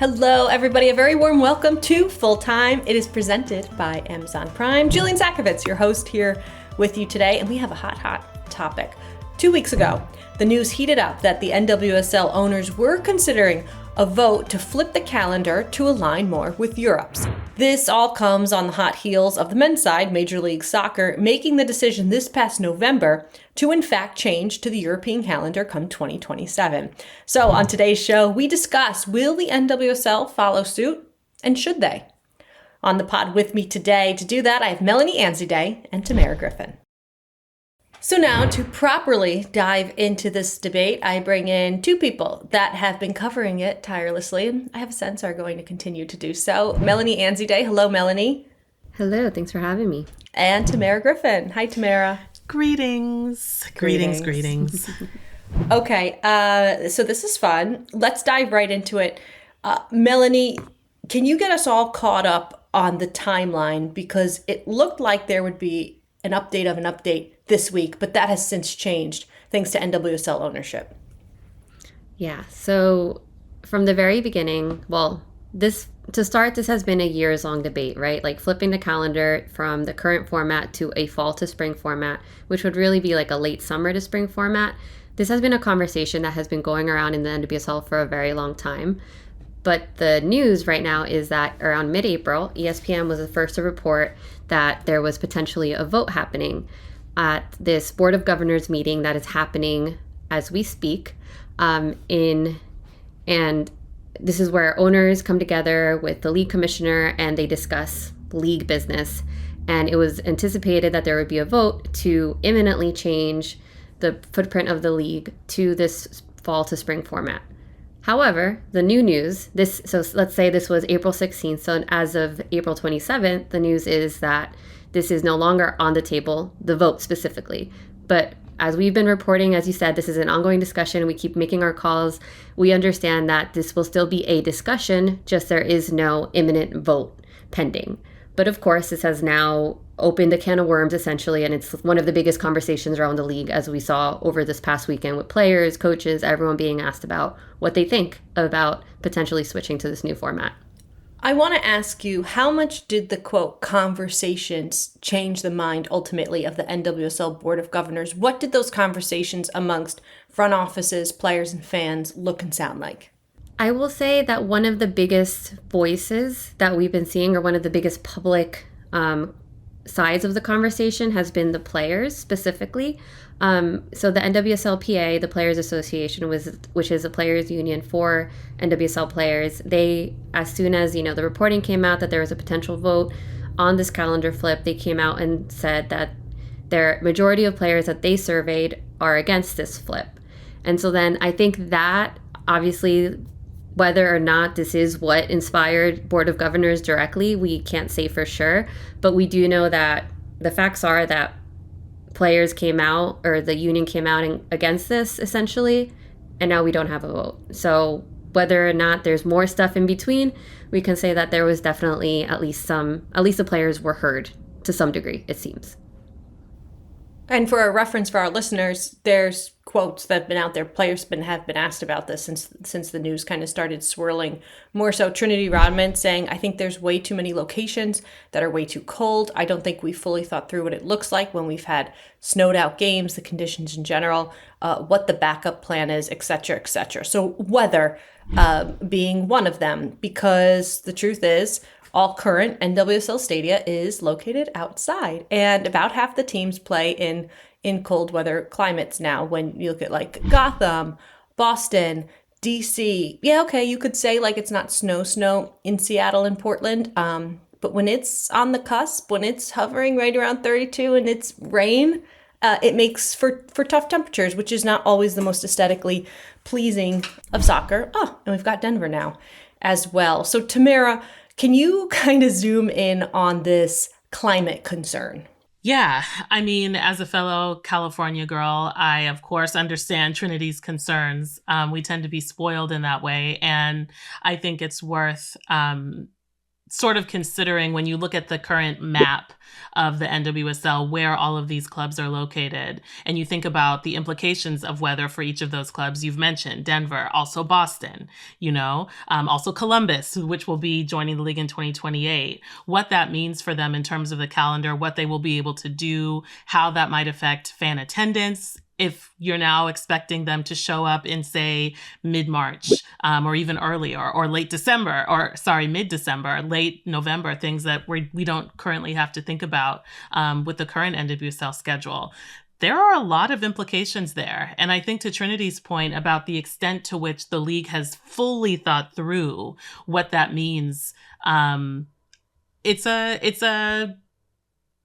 Hello, everybody. A very warm welcome to Full Time. It is presented by Amazon Prime. Jillian Sakovits, your host here with you today, and we have a hot topic. 2 weeks ago, the news heated up that the NWSL owners were considering a vote to flip the calendar to align more with Europe's. This all comes on the hot heels of the men's side, Major League Soccer, making the decision this past November to in fact change to the European calendar come 2027. So on today's show, we discuss, will the NWSL follow suit, and should they? On the pod with me today to do that, I have Melanie Anzidei and Tamerra Griffin. So now, to properly dive into this debate, I bring in two people that have been covering it tirelessly, and I have a sense are going to continue to do so. Melanie Anzidei. Hello, Melanie. Hello, thanks for having me. And Tamerra Griffin. Hi, Tamerra. Greetings. Okay, so this is fun. Let's dive right into it. Melanie, can you get us all caught up on the timeline? Because it looked like there would be an update of an update this week, but that has since changed thanks to NWSL ownership. Yeah, so from the very beginning, this has been a years-long debate, right? Like flipping the calendar from the current format to a fall to spring format, which would really be like a late summer to spring format. This has been a conversation that has been going around in the NWSL for a very long time. But the news right now is that around mid-April, ESPN was the first to report that there was potentially a vote happening at this Board of Governors meeting that is happening as we speak. And this is where owners come together with the league commissioner and they discuss league business. And it was anticipated that there would be a vote to imminently change the footprint of the league to this fall to spring format. However, the new news, so let's say this was April 16th, so as of April 27th, the news is that this is no longer on the table, the vote specifically. But as we've been reporting, as you said, this is an ongoing discussion. We keep making our calls. We understand that this will still be a discussion, just there is no imminent vote pending. But of course, this has now opened a can of worms, essentially, and it's one of the biggest conversations around the league, as we saw over this past weekend with players, coaches, everyone being asked about what they think about potentially switching to this new format. I want to ask you, how much did the, quote, conversations change the mind ultimately of the NWSL Board of Governors? What did those conversations amongst front offices, players, and fans look and sound like? I will say that one of the biggest voices that we've been seeing, or one of the biggest public sides of the conversation, has been the players specifically. So the NWSLPA, the Players Association, which is a players union for NWSL players, they, as soon as the reporting came out that there was a potential vote on this calendar flip, they came out and said that their majority of players that they surveyed are against this flip. And so then I think that obviously, whether or not this is what inspired Board of Governors directly, we can't say for sure. But we do know that the facts are that players came out, or the union came out against this, essentially, and now we don't have a vote. So whether or not there's more stuff in between, we can say that there was definitely at least the players were heard to some degree, it seems. And for a reference for our listeners, there's quotes that have been out there. Players have been asked about this since the news kind of started swirling. More so, Trinity Rodman saying, I think there's way too many locations that are way too cold. I don't think we fully thought through what it looks like when we've had snowed out games, the conditions in general, what the backup plan is, et cetera, et cetera. So weather being one of them, because the truth is, all current NWSL stadia is located outside, and about half the teams play in cold weather climates now. When you look at like Gotham, Boston, DC, yeah, okay, you could say like it's not snow in Seattle and Portland, but when it's on the cusp, when it's hovering right around 32 and it's rain, it makes for tough temperatures, which is not always the most aesthetically pleasing of soccer. Oh, and we've got Denver now as well. So Tamerra, can you kind of zoom in on this climate concern? Yeah, I mean, as a fellow California girl, I, of course, understand Trinity's concerns. We tend to be spoiled in that way. And I think it's worth sort of considering when you look at the current map of the NWSL, where all of these clubs are located, and you think about the implications of weather for each of those clubs. You've mentioned Denver, also Boston, also Columbus, which will be joining the league in 2028, what that means for them in terms of the calendar, what they will be able to do, how that might affect fan attendance, if you're now expecting them to show up in, say, mid-March or even earlier, or mid-December, late November, things that we don't currently have to think about with the current NWSL schedule. There are a lot of implications there. And I think to Trinity's point about the extent to which the league has fully thought through what that means, it's a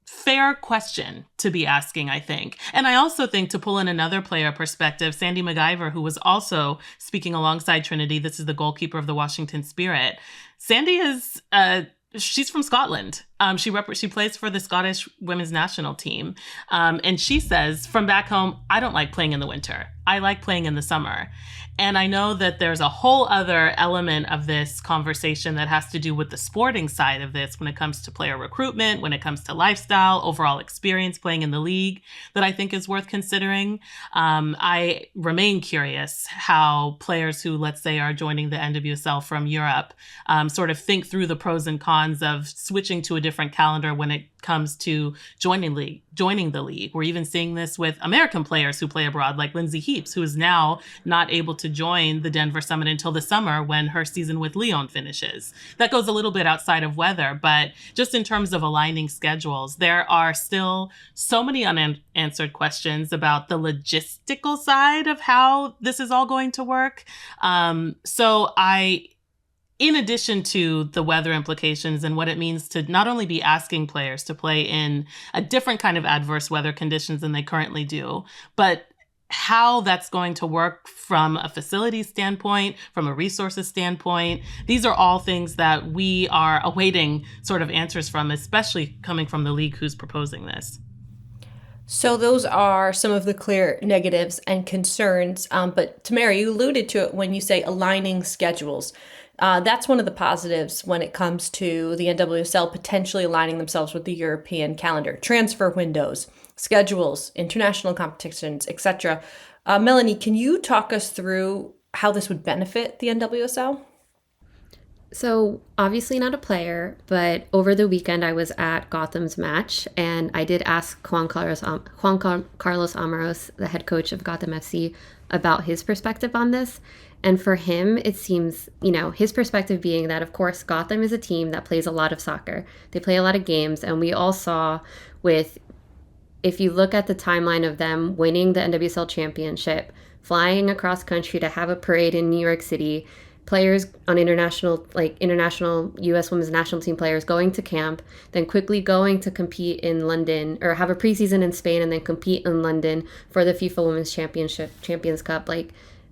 fair question to be asking, I think. And I also think, to pull in another player perspective, Sandy MacGyver, who was also speaking alongside Trinity, this is the goalkeeper of the Washington Spirit. Sandy is she's from Scotland. She plays for the Scottish women's national team. And she says, from back home, I don't like playing in the winter. I like playing in the summer. And I know that there's a whole other element of this conversation that has to do with the sporting side of this when it comes to player recruitment, when it comes to lifestyle, overall experience playing in the league, that I think is worth considering. I remain curious how players who, let's say, are joining the NWSL from Europe sort of think through the pros and cons of switching to a different calendar when it comes to joining the league. We're even seeing this with American players who play abroad, like Lindsay Heaps, who is now not able to join the Denver Summit until the summer when her season with Lyon finishes. That goes a little bit outside of weather, but just in terms of aligning schedules, there are still so many unanswered questions about the logistical side of how this is all going to work. In addition to the weather implications and what it means to not only be asking players to play in a different kind of adverse weather conditions than they currently do, but how that's going to work from a facility standpoint, from a resources standpoint, these are all things that we are awaiting sort of answers from, especially coming from the league who's proposing this. So those are some of the clear negatives and concerns. But Tamerra, you alluded to it when you say aligning schedules. That's one of the positives when it comes to the NWSL potentially aligning themselves with the European calendar, transfer windows, schedules, international competitions, etc. Melanie, can you talk us through how this would benefit the NWSL? So obviously not a player, but over the weekend I was at Gotham's match, and I did ask Juan Carlos Amaros, the head coach of Gotham FC, about his perspective on this. And for him, it seems, his perspective being that, of course, Gotham is a team that plays a lot of soccer. They play a lot of games. And we all saw if you look at the timeline of them winning the NWSL championship, flying across country to have a parade in New York City, players on international U.S. women's national team players going to camp, then quickly going to compete in London or have a preseason in Spain and then compete in London for the FIFA Women's Champions Cup.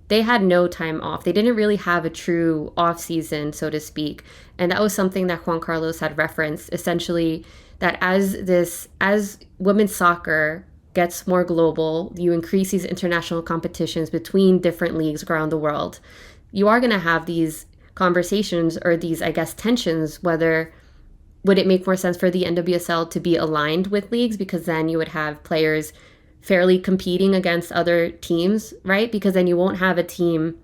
They had no time off. They didn't really have a true off season, so to speak. And that was something that Juan Carlos had referenced, essentially, that as women's soccer gets more global, you increase these international competitions between different leagues around the world. You are going to have these conversations or these, tensions, whether would it make more sense for the NWSL to be aligned with leagues, because then you would have players fairly competing against other teams, right? Because then you won't have a team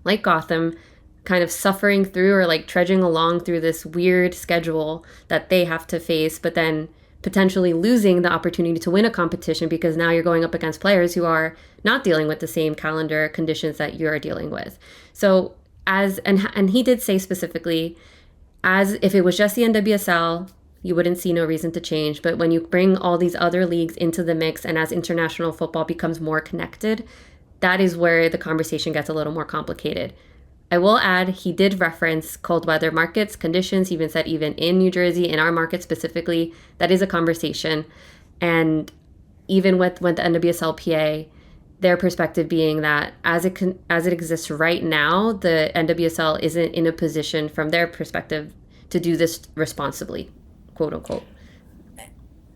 like Gotham kind of suffering through or trudging along through this weird schedule that they have to face, but then potentially losing the opportunity to win a competition because now you're going up against players who are not dealing with the same calendar conditions that you're dealing with. So and he did say specifically, as if it was just the NWSL, you wouldn't see no reason to change. But when you bring all these other leagues into the mix and as international football becomes more connected, that is where the conversation gets a little more complicated. I will add, he did reference cold weather markets, conditions. He even said even in New Jersey, in our market specifically, that is a conversation. And even with the NWSLPA, their perspective being that as it exists right now, the NWSL isn't in a position from their perspective to do this responsibly, quote unquote.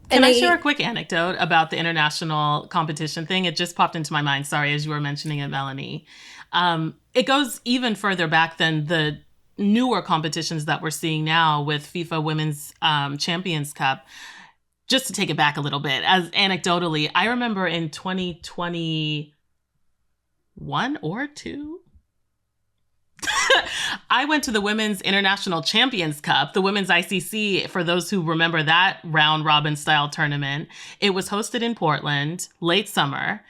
Can I share a quick anecdote about the international competition thing? It just popped into my mind. Sorry, as you were mentioning it, Melanie. It goes even further back than the newer competitions that we're seeing now with FIFA Women's Champions Cup, just to take it back a little bit, as anecdotally, I remember in 2021 or 2, I went to the Women's International Champions Cup, the Women's ICC, for those who remember that round robin style tournament. It was hosted in Portland, late summer.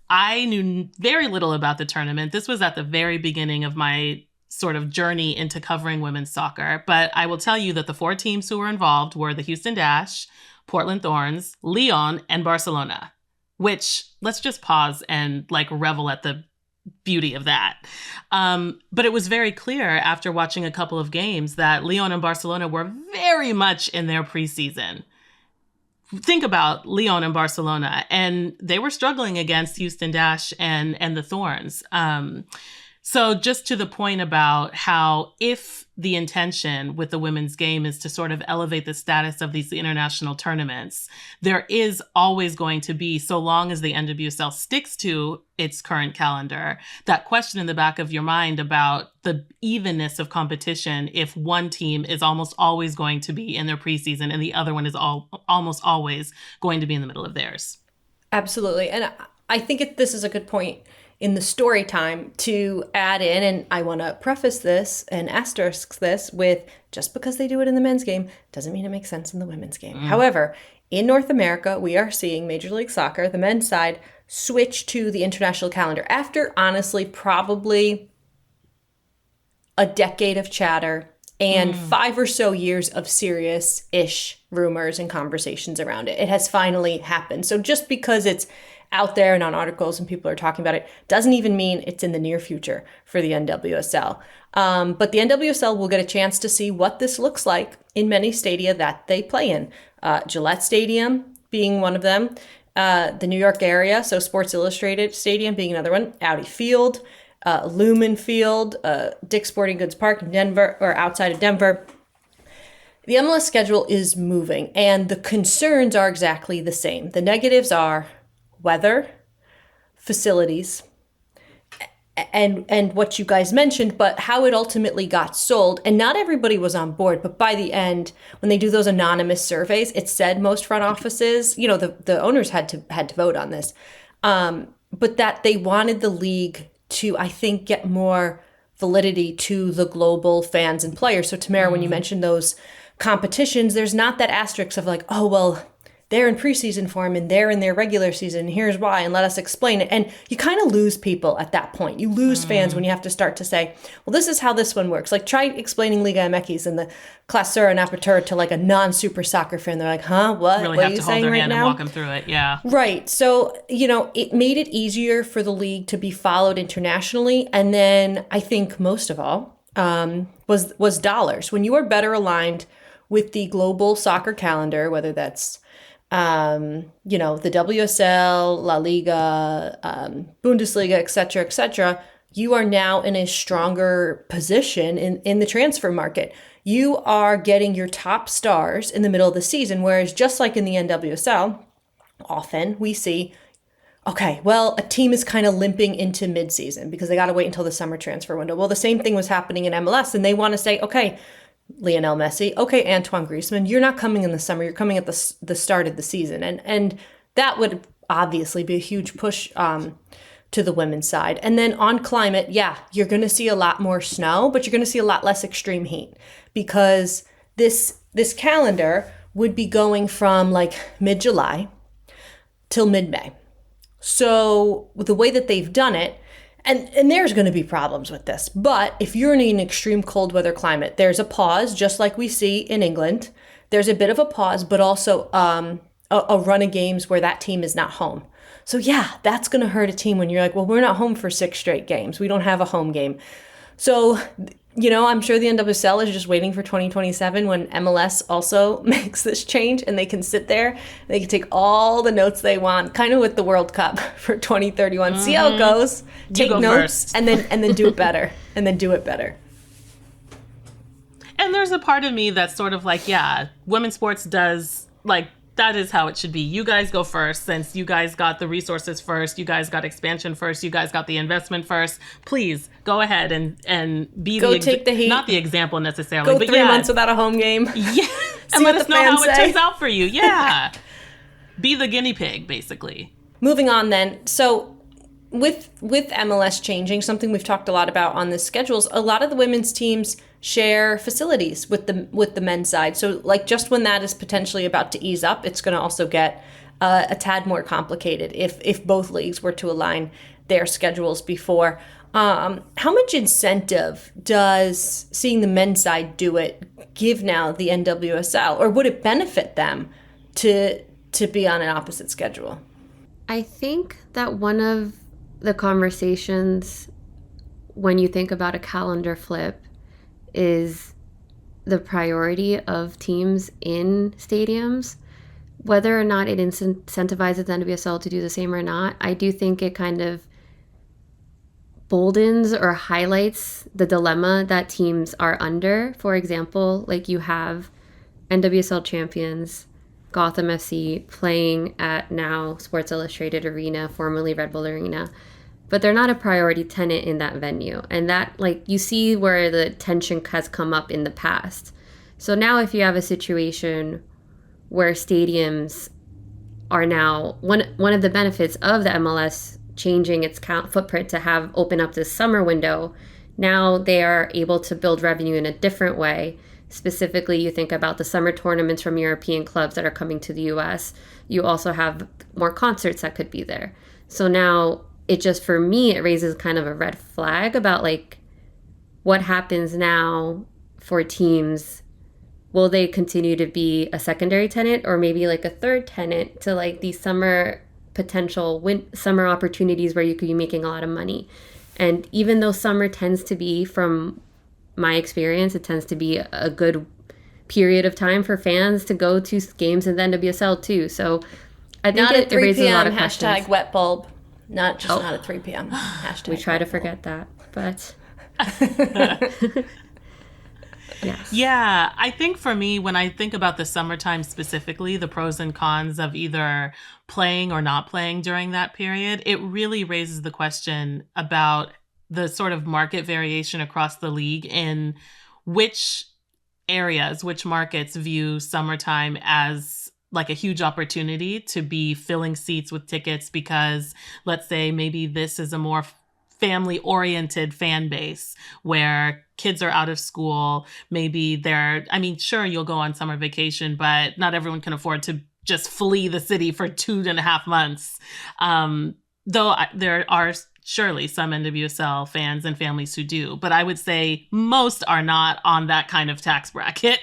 I knew very little about the tournament. This was at the very beginning of my sort of journey into covering women's soccer. But I will tell you that the 4 teams who were involved were the Houston Dash, Portland Thorns, Lyon, and Barcelona, which let's just pause and like revel at the beauty of that. But it was very clear after watching a couple of games that Lyon and Barcelona were very much in their preseason. Think about Lyon and Barcelona, and they were struggling against Houston Dash and the Thorns. So just to the point about how if the intention with the women's game is to sort of elevate the status of these international tournaments, there is always going to be, so long as the NWSL sticks to its current calendar, that question in the back of your mind about the evenness of competition if one team is almost always going to be in their preseason and the other one is almost always going to be in the middle of theirs. Absolutely. And I think this is a good point in the story time to add in, and I want to preface this and asterisk this with, just because they do it in the men's game doesn't mean it makes sense in the women's game. However, in North America, we are seeing Major League Soccer, the men's side, switch to the international calendar after, honestly, probably a decade of chatter and 5 or so years of serious-ish rumors and conversations around it. It has finally happened. So just because it's out there and on articles and people are talking about it doesn't even mean it's in the near future for the NWSL. But the NWSL will get a chance to see what this looks like in many stadia that they play in. Gillette Stadium being one of them, the New York area, so Sports Illustrated Stadium being another one, Audi Field, Lumen Field, Dick's Sporting Goods Park in Denver, or outside of Denver. The MLS schedule is moving, and the concerns are exactly the same. The negatives are weather, facilities, and what you guys mentioned, but how it ultimately got sold. And not everybody was on board, but by the end, when they do those anonymous surveys, it said most front offices, the owners had to vote on this, but that they wanted the league to, I think, get more validity to the global fans and players. So Tamerra, when you mentioned those competitions, there's not that asterisk of like, oh, well, they're in preseason form and they're in their regular season. Here's why, and let us explain it. And you kind of lose people at that point. You lose fans when you have to start to say, well, this is how this one works. Like, try explaining Liga MX and the Clausura and Apertura to like a non-super soccer fan. They're like, huh, what? Really what have are you to hold saying their right hand now? and walk them through it. Yeah. Right. So, it made it easier for the league to be followed internationally. And then I think most of all was dollars. When you are better aligned with the global soccer calendar, whether that's the WSL, La Liga, Bundesliga, et cetera, you are now in a stronger position in the transfer market. You are getting your top stars in the middle of the season, whereas just like in the NWSL, often we see, okay, well, a team is kind of limping into midseason because they got to wait until the summer transfer window. Well, the same thing was happening in MLS, and they want to say, okay, Lionel Messi, okay, Antoine Griezmann, you're not coming in the summer, you're coming at the start of the season. And that would obviously be a huge push to the women's side. And then on climate, yeah, you're going to see a lot more snow, but you're going to see a lot less extreme heat because this calendar would be going from like mid-July till mid-May. So with the way that they've done it, and there's going to be problems with this, but if you're in an extreme cold weather climate, there's a pause, just like we see in England. There's a bit of a pause, but also a run of games where that team is not home. So yeah, that's going to hurt a team when you're like, well, we're not home for 6 straight games. We don't have a home game. So, I'm sure the NWSL is just waiting for 2027 when MLS also makes this change and they can sit there. They can take all the notes they want, kind of with the World Cup for 2031. See how it goes. Take notes first. and then do it better. And then do it better. And there's a part of me that's sort of like, yeah, women's sports does, like, That is how it should be. You guys go first, since you guys got the resources first. You guys got expansion first. You guys got the investment first. Please go ahead and be take the heat. Not the example necessarily, Go but 3 months without a home game. Yeah, and what let us the know how fans it say. turns out for you. Yeah, be the guinea pig, basically. Moving on then. So with MLS changing, something we've talked a lot about on the schedules, a lot of the women's teams share facilities with the men's side. So like just when that is potentially about to ease up, it's going to also get a tad more complicated if both leagues were to align their schedules before. How much incentive does seeing the men's side do it give now the NWSL, or would it benefit them to be on an opposite schedule? I think that one of the conversations when you think about a calendar flip is the priority of teams in stadiums. Whether or not it incentivizes the NWSL to do the same or not, I do think it kind of boldens or highlights the dilemma that teams are under. For example, like you have NWSL champions Gotham FC playing at now Sports Illustrated Arena, formerly Red Bull Arena, but they're not a priority tenant in that venue. And that, like, you see where the tension has come up in the past. So now if you have a situation where stadiums are now, one of the benefits of the MLS changing its footprint to have open up this summer window, now they are able to build revenue in a different way. Specifically, you think about the summer tournaments from European clubs that are coming to the US. You also have more concerts that could be there. So now it just, for me, it raises kind of a red flag about like what happens now for teams. Will they continue to be a secondary tenant or maybe like a third tenant to like these summer potential summer opportunities where you could be making a lot of money? And even though summer tends to be, from my experience, it tends to be a good period of time for fans to go to games in the NWSL too. So I think it raises a lot of questions. Hashtag wet bulb. Not at 3 p.m. Hashtag we try to wet bulb. forget that, but yes. Yeah, I think for me, when I think about the summertime specifically, the pros and cons of either playing or not playing during that period, it really raises the question about the sort of market variation across the league in which areas, which markets view summertime as like a huge opportunity to be filling seats with tickets because, let's say, maybe this is a more family-oriented fan base where kids are out of school. Maybe sure, you'll go on summer vacation, but not everyone can afford to just flee the city for 2.5 months. Though there are surely some NWSL fans and families who do, but I would say most are not on that kind of tax bracket,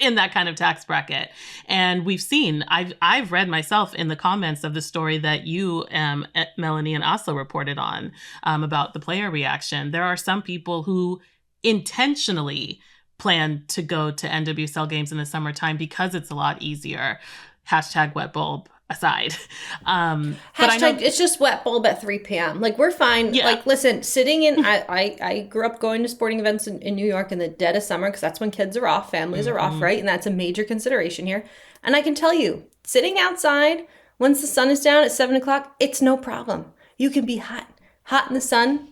And we've seen, I've read myself in the comments of the story that you, Melanie, and Asla reported on about the player reaction. There are some people who intentionally plan to go to NWSL games in the summertime because it's a lot easier. Hashtag wet bulb aside. But I know, it's just wet bulb at 3 p.m. Like, we're fine. Yeah. Like, listen, sitting in, I grew up going to sporting events in New York in the dead of summer because that's when kids are off, families are off, right? And that's a major consideration here. And I can tell you, sitting outside, once the sun is down at 7 o'clock, it's no problem. You can be hot in the sun.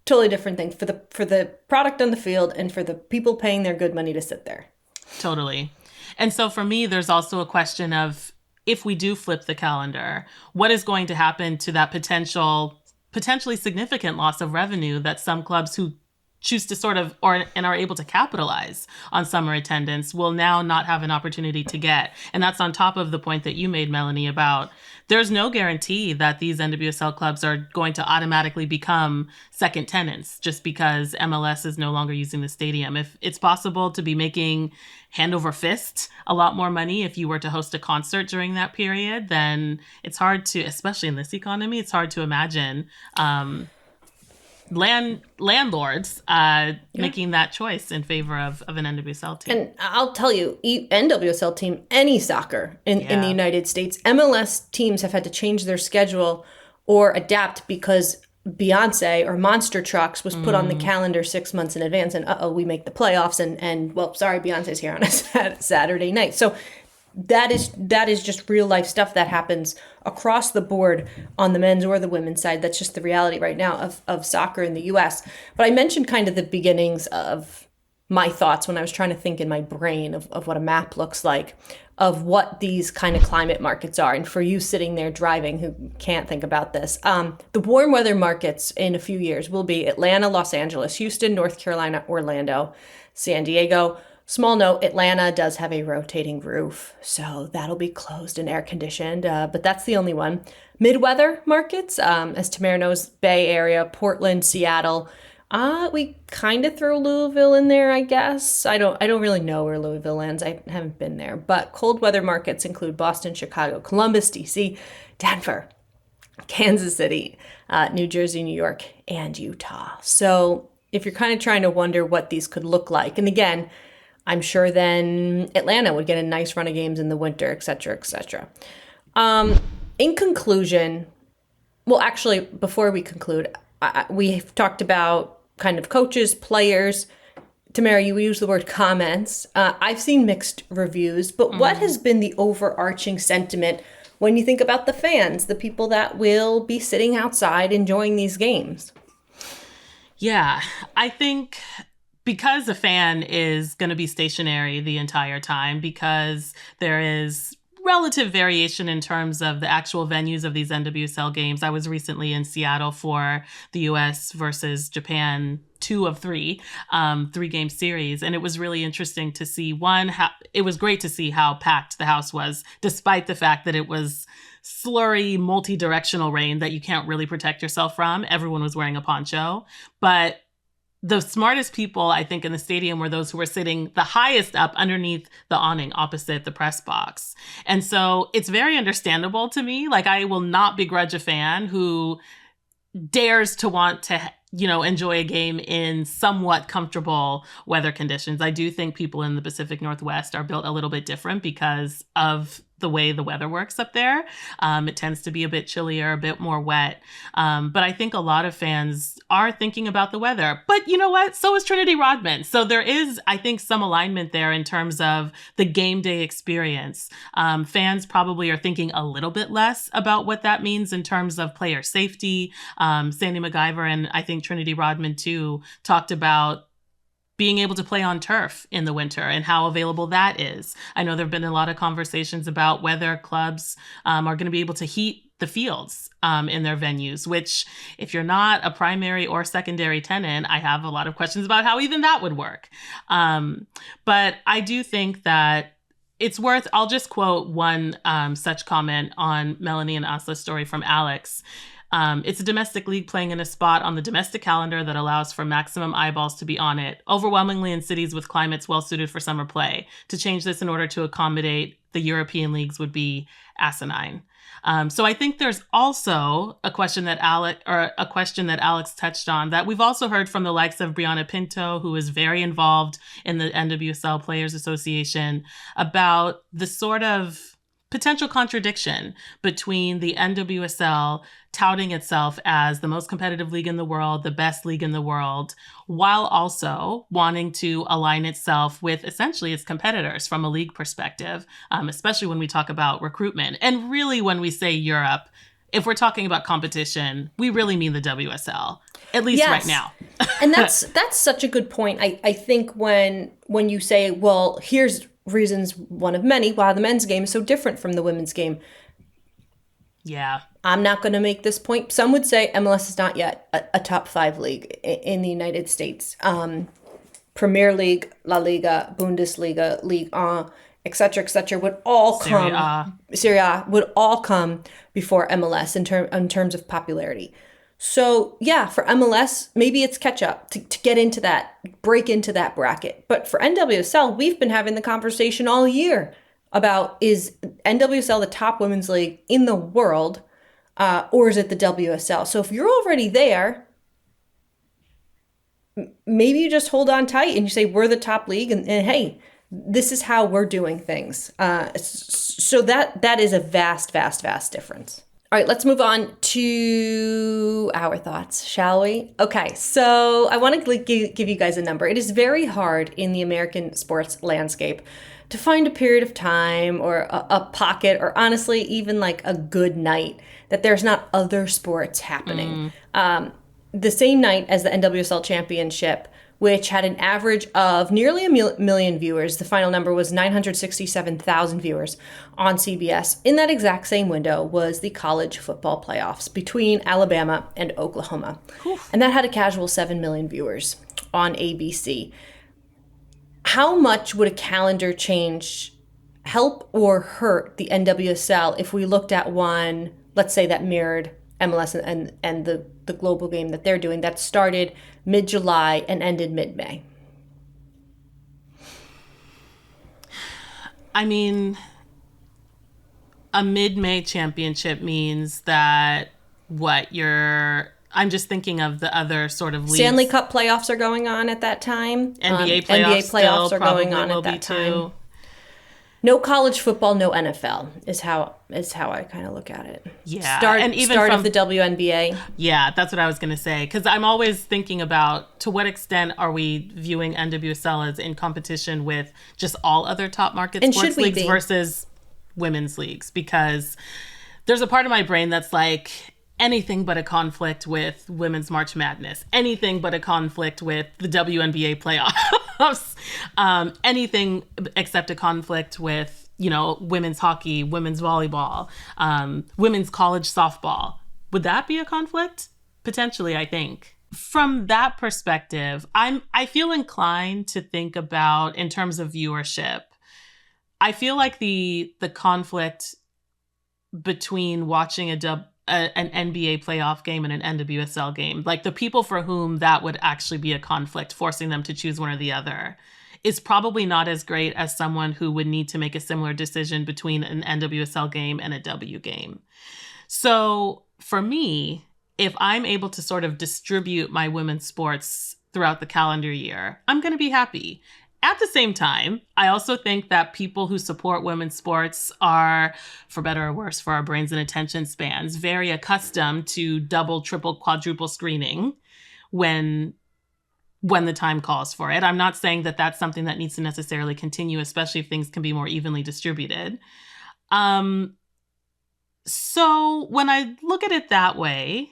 Totally different thing for the product on the field and for the people paying their good money to sit there. Totally. And so for me, there's also a question of, if we do flip the calendar, what is going to happen to that potentially significant loss of revenue that some clubs who choose to sort of and are able to capitalize on summer attendance will now not have an opportunity to get? And that's on top of the point that you made, Melanie, about there's no guarantee that these NWSL clubs are going to automatically become second tenants just because MLS is no longer using the stadium. If it's possible to be making hand over fist a lot more money if you were to host a concert during that period, then it's hard to, especially in this economy, it's hard to imagine landlords making that choice in favor of an NWSL team. And I'll tell you, NWSL team, any soccer in the United States, MLS teams have had to change their schedule or adapt because Beyonce or Monster Trucks was put on the calendar 6 months in advance, and we make the playoffs, and well, sorry, Beyonce's here on a Saturday night. So that is just real life stuff that happens across the board on the men's or the women's side. That's just the reality right now of soccer in the US. But I mentioned kind of the beginnings of my thoughts when I was trying to think in my brain of what a map looks like, of what these kind of climate markets are. And for you sitting there driving who can't think about this, the warm weather markets in a few years will be Atlanta, Los Angeles, Houston, North Carolina, Orlando, San Diego. Small note, Atlanta does have a rotating roof, so that'll be closed and air conditioned, but that's the only one. Mid-weather markets, as Tamerra knows, Bay Area, Portland, Seattle. We kind of throw Louisville in there, I guess. I don't really know where Louisville lands. I haven't been there. But cold weather markets include Boston, Chicago, Columbus, DC, Denver, Kansas City, New Jersey, New York, and Utah. So if you're kind of trying to wonder what these could look like, and again, I'm sure then Atlanta would get a nice run of games in the winter, et cetera, et cetera. In conclusion, well, actually, before we conclude, we've talked about kind of coaches, players. Tamerra, you use the word comments. I've seen mixed reviews, but what has been the overarching sentiment when you think about the fans, the people that will be sitting outside enjoying these games? Yeah, I think because a fan is going to be stationary the entire time, because there is relative variation in terms of the actual venues of these NWSL games. I was recently in Seattle for the US versus Japan 2 of 3, 3-game series. And it was really interesting to see, it was great to see how packed the house was, despite the fact that it was slurry, multi-directional rain that you can't really protect yourself from. Everyone was wearing a poncho. But the smartest people, I think, in the stadium were those who were sitting the highest up underneath the awning opposite the press box. And so it's very understandable to me. Like, I will not begrudge a fan who dares to want to, enjoy a game in somewhat comfortable weather conditions. I do think people in the Pacific Northwest are built a little bit different because of the way the weather works up there. It tends to be a bit chillier, a bit more wet. But I think a lot of fans are thinking about the weather. But you know what? So is Trinity Rodman. So there is, I think, some alignment there in terms of the game day experience. Fans probably are thinking a little bit less about what that means in terms of player safety. Sandy MacGyver and I think Trinity Rodman too talked about being able to play on turf in the winter and how available that is. I know there have been a lot of conversations about whether clubs are going to be able to heat the fields in their venues, which if you're not a primary or secondary tenant, I have a lot of questions about how even that would work. But I do think that it's worth, I'll just quote one such comment on Melanie and Asla's story from Alex. It's a domestic league playing in a spot on the domestic calendar that allows for maximum eyeballs to be on it, overwhelmingly in cities with climates well suited for summer play. To change this in order to accommodate the European leagues would be asinine. So I think there's also a question that Alex touched on that we've also heard from the likes of Brianna Pinto, who is very involved in the NWSL Players Association, about the sort of potential contradiction between the NWSL touting itself as the most competitive league in the world, the best league in the world, while also wanting to align itself with essentially its competitors from a league perspective, especially when we talk about recruitment. And really, when we say Europe, if we're talking about competition, we really mean the WSL, at least right now. And that's such a good point. I think when you say, well, here's reasons, one of many, why the men's game is so different from the women's game. Yeah. I'm not going to make this point. Some would say MLS is not yet a top 5 league in the United States. Premier League, La Liga, Bundesliga, Ligue 1, et cetera, would all come. Serie A would all come before MLS in terms of popularity. So yeah, for MLS, maybe it's catch up to get into that, break into that bracket. But for NWSL, we've been having the conversation all year about, is NWSL the top women's league in the world, or is it the WSL? So if you're already there, maybe you just hold on tight and you say, we're the top league, and hey, this is how we're doing things. So that is a vast difference. All right, let's move on to our thoughts, shall we? Okay, so I want to give you guys a number. It is very hard in the American sports landscape to find a period of time or a pocket or honestly even like a good night that there's not other sports happening. The same night as the NWSL Championship, which had an average of nearly a million viewers. The final number was 967,000 viewers on CBS. In that exact same window was the college football playoffs between Alabama and Oklahoma. Oof. And that had a casual 7 million viewers on ABC. How much would a calendar change help or hurt the NWSL if we looked at one, let's say, that mirrored MLS and the global game that they're doing that started mid-July and ended mid-May? I mean, a mid-May championship means that I'm just thinking of the other sort of leagues. Stanley Cup playoffs are going on at that time. NBA playoffs are going on at that time. Too. No college football, no NFL is how I kind of look at it. Yeah, start of the WNBA. Yeah, that's what I was going to say, because I'm always thinking about to what extent are we viewing NWSL as in competition with just all other top market sports leagues versus women's leagues, because there's a part of my brain that's like anything but a conflict with Women's March Madness, anything but a conflict with the WNBA playoffs, anything except a conflict with, women's hockey, women's volleyball, women's college softball. Would that be a conflict? Potentially, I think. From that perspective, I feel inclined to think about, in terms of viewership, I feel like the conflict between watching an NBA playoff game and an NWSL game, like the people for whom that would actually be a conflict, forcing them to choose one or the other, is probably not as great as someone who would need to make a similar decision between an NWSL game and a W game. So for me, if I'm able to sort of distribute my women's sports throughout the calendar year, I'm going to be happy. At the same time, I also think that people who support women's sports are, for better or worse, for our brains and attention spans, very accustomed to double, triple, quadruple screening when the time calls for it. I'm not saying that that's something that needs to necessarily continue, especially if things can be more evenly distributed. So when I look at it that way,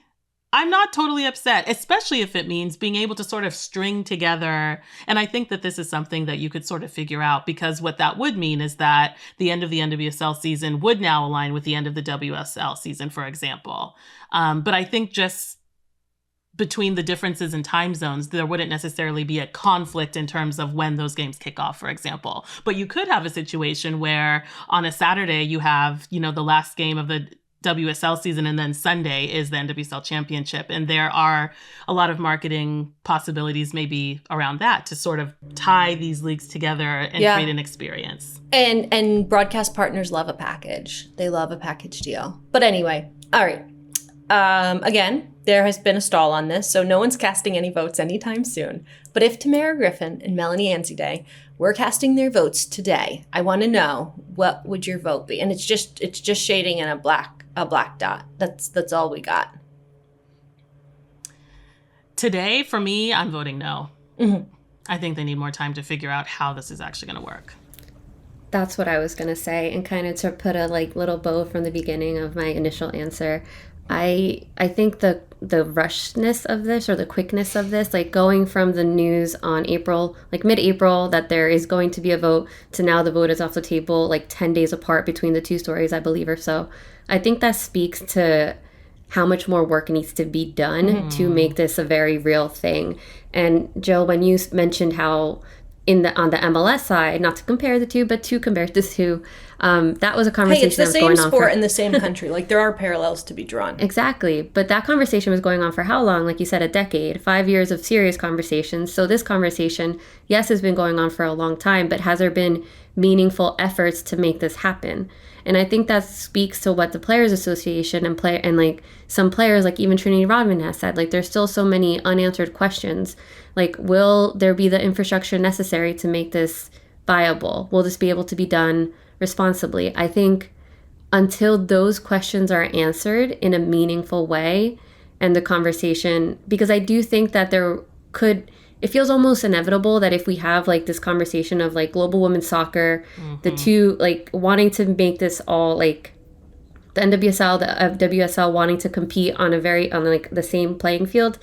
I'm not totally upset, especially if it means being able to sort of string together. And I think that this is something that you could sort of figure out, because what that would mean is that the end of the NWSL season would now align with the end of the WSL season, for example. But I think just between the differences in time zones, there wouldn't necessarily be a conflict in terms of when those games kick off, for example. But you could have a situation where on a Saturday you have, the last game of the WSL season, and then Sunday is the NWSL Championship. And there are a lot of marketing possibilities maybe around that to sort of tie these leagues together and create an experience. And broadcast partners love a package. They love a package deal. But anyway, all right. Again, there has been a stall on this, so no one's casting any votes anytime soon. But if Tamerra Griffin and Melanie Anzidei were casting their votes today, I want to know, what would your vote be? And it's just shading in a black dot. That's all we got. Today, for me, I'm voting no. Mm-hmm. I think they need more time to figure out how this is actually going to work. That's what I was going to say. And kind of to put a little bow from the beginning of my initial answer, I think the rushness of this, or the quickness of this, going from the news on April, mid-April, that there is going to be a vote, to now the vote is off the table, 10 days apart between the two stories, I believe, or so. I think that speaks to how much more work needs to be done to make this a very real thing. And Jill, when you mentioned how on the MLS side, not to compare the two, but to compare the two, that was a conversation it's the that was going on. Same sport in the same country. There are parallels to be drawn. Exactly. But that conversation was going on for how long? Like you said, a decade, 5 years of serious conversations. So this conversation, yes, has been going on for a long time, but has there been meaningful efforts to make this happen? And I think that speaks to what the Players Association and some players, even Trinity Rodman has said, there's still so many unanswered questions. Will there be the infrastructure necessary to make this viable? Will this be able to be done responsibly? I think until those questions are answered in a meaningful way and the conversation, because I do think that it feels almost inevitable that if we have like this conversation of like global women's soccer, the two like wanting to make this all like the NWSL, the WSL wanting to compete on like the same playing field,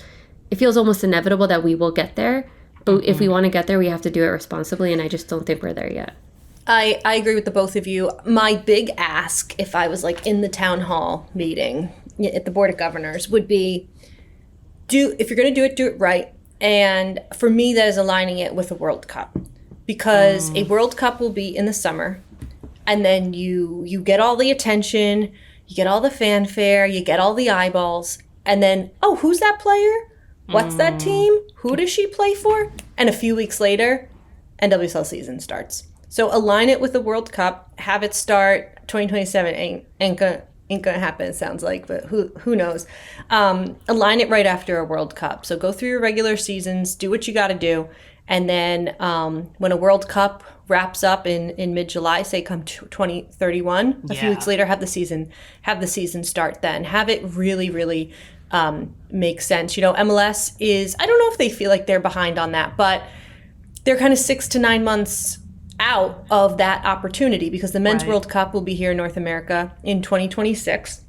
it feels almost inevitable that we will get there. But if we want to get there, we have to do it responsibly, and I just don't think we're there yet. I agree with the both of you. My big ask, if I was like in the town hall meeting at the Board of Governors, would be if you're going to do it right. And for me, that is aligning it with a World Cup, because a World Cup will be in the summer, and then you get all the attention, you get all the fanfare, you get all the eyeballs, and then, oh, who's that player? What's that team? Who does she play for? And a few weeks later, NWSL season starts. So align it with the World Cup, have it start 2027. Ain't gonna happen, it sounds like, but who knows? Align it right after a World Cup. So go through your regular seasons, do what you got to do, and then when a World Cup wraps up in mid-July, say come 2031, a few weeks later, have the season start then. Have it really, really make sense. You know, MLS is, I don't know if they feel like they're behind on that, but they're kind of 6 to 9 months out of that opportunity, because the Men's World Cup will be here in North America in 2026.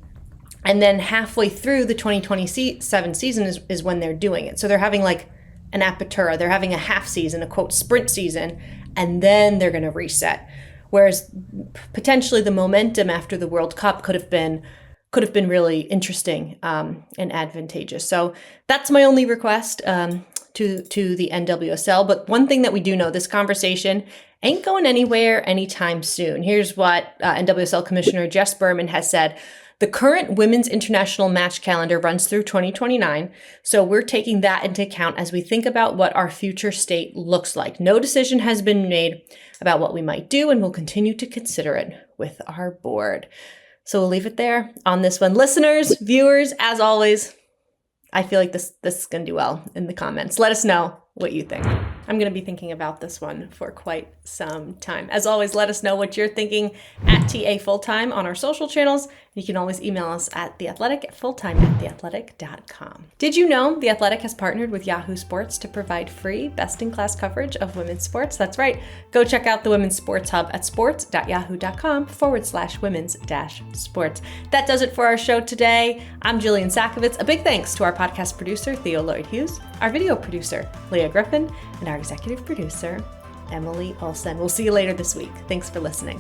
And then halfway through the 2027 season is when they're doing it. So they're having like an apertura, they're having a half season, a quote sprint season, and then they're going to reset. Whereas potentially the momentum after the World Cup could have been really interesting and advantageous. So that's my only request to the NWSL. But one thing that we do know, this conversation ain't going anywhere anytime soon. Here's what NWSL Commissioner Jess Berman has said. The current women's international match calendar runs through 2029, so we're taking that into account as we think about what our future state looks like. No decision has been made about what we might do, and we'll continue to consider it with our board. So we'll leave it there on this one. Listeners, viewers, as always, I feel like this is going to do well in the comments. Let us know what you think. I'm going to be thinking about this one for quite some time. As always, let us know what you're thinking at TA Fulltime on our social channels. You can always email us at theathletic@fulltime@theathletic.com. Did you know The Athletic has partnered with Yahoo Sports to provide free, best-in-class coverage of women's sports? That's right. Go check out the Women's Sports Hub at sports.yahoo.com/women's-sports. That does it for our show today. I'm Jillian Sakovits. A big thanks to our podcast producer, Theo Lloyd-Hughes, our video producer, Leah Griffin, and our executive producer, Emily Olsen. We'll see you later this week. Thanks for listening.